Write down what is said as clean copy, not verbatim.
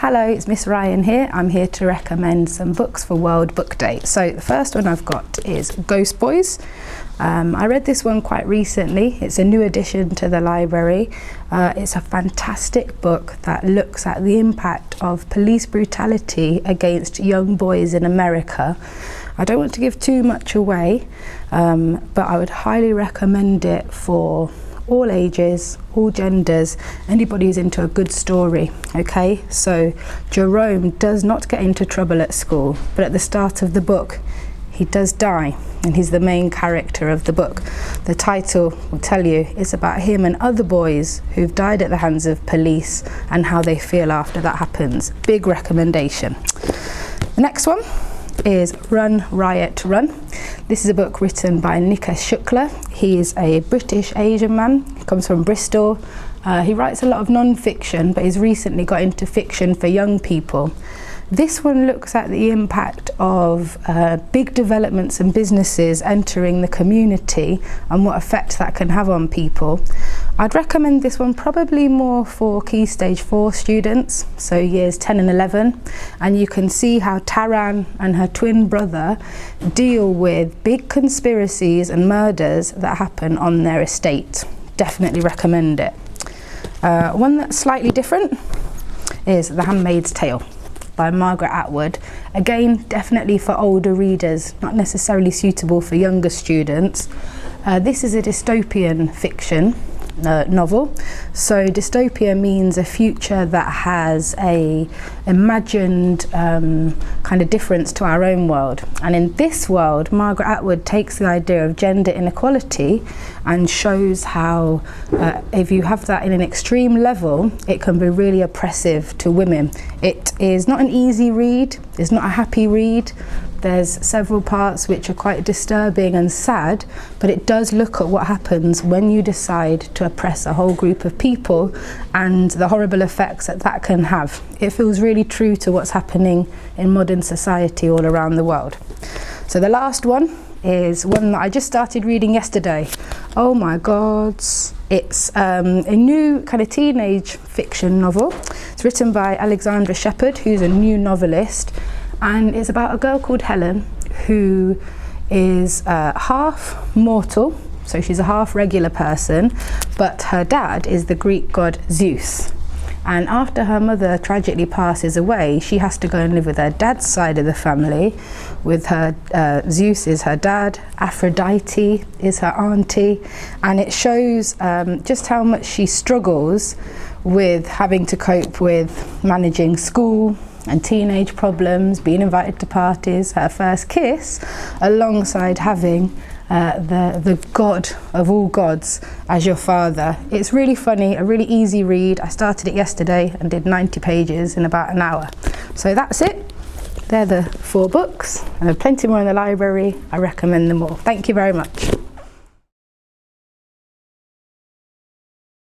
Hello, it's Miss Ryan here. I'm here to recommend some books for World Book Day. So the first one I've got is Ghost Boys. I read this one quite recently. It's a new addition to the library. It's a fantastic book that looks at the impact of police brutality against young boys in America. I don't want to give too much away, but I would highly recommend it for all ages, all genders, anybody who's into a good story. Okay, so Jerome does not get into trouble at school, but at the start of the book he does die, and he's the main character of the book. The title will tell you it's about him and other boys who've died at the hands of police and how they feel after that happens. Big recommendation. The next one is Run, Riot, Run. This is a book written by Nikesh Shukla. He is a British Asian man. He comes from Bristol. He writes a lot of non-fiction, but he's recently got into fiction for young people. This one looks at the impact of big developments and businesses entering the community and what effect that can have on people. I'd recommend this one probably more for Key Stage 4 students, so years 10 and 11, and you can see how Taran and her twin brother deal with big conspiracies and murders that happen on their estate. Definitely recommend it. One that's slightly different is The Handmaid's Tale by Margaret Atwood. Again, definitely for older readers, not necessarily suitable for younger students. This is a dystopian fiction novel. So dystopia means a future that has a imagined kind of difference to our own world. And in this world, Margaret Atwood takes the idea of gender inequality and shows how if you have that in an extreme level, it can be really oppressive to women. It is not an easy read, it's not a happy read. There's several parts which are quite disturbing and sad, but it does look at what happens when you decide to oppress a whole group of people and the horrible effects that that can have. It feels really true to what's happening in modern society all around the world. So the last one is one that I just started reading yesterday. Oh my God, it's a new kind of teenage fiction novel. It's written by Alexandra Sheppard, who's a new novelist. And it's about a girl called Helen who is half mortal, so she's a half regular person, but her dad is the Greek god Zeus. And after her mother tragically passes away, she has to go and live with her dad's side of the family. With her, Zeus is her dad, Aphrodite is her auntie, and it shows just how much she struggles with having to cope with managing school and teenage problems, being invited to parties, her first kiss, alongside having the god of all gods as your father. It's really funny, a really easy read. I started it yesterday and did 90 pages in about an hour. So that's it. They're the 4 books. And there are plenty more in the library. I recommend them all. Thank you very much.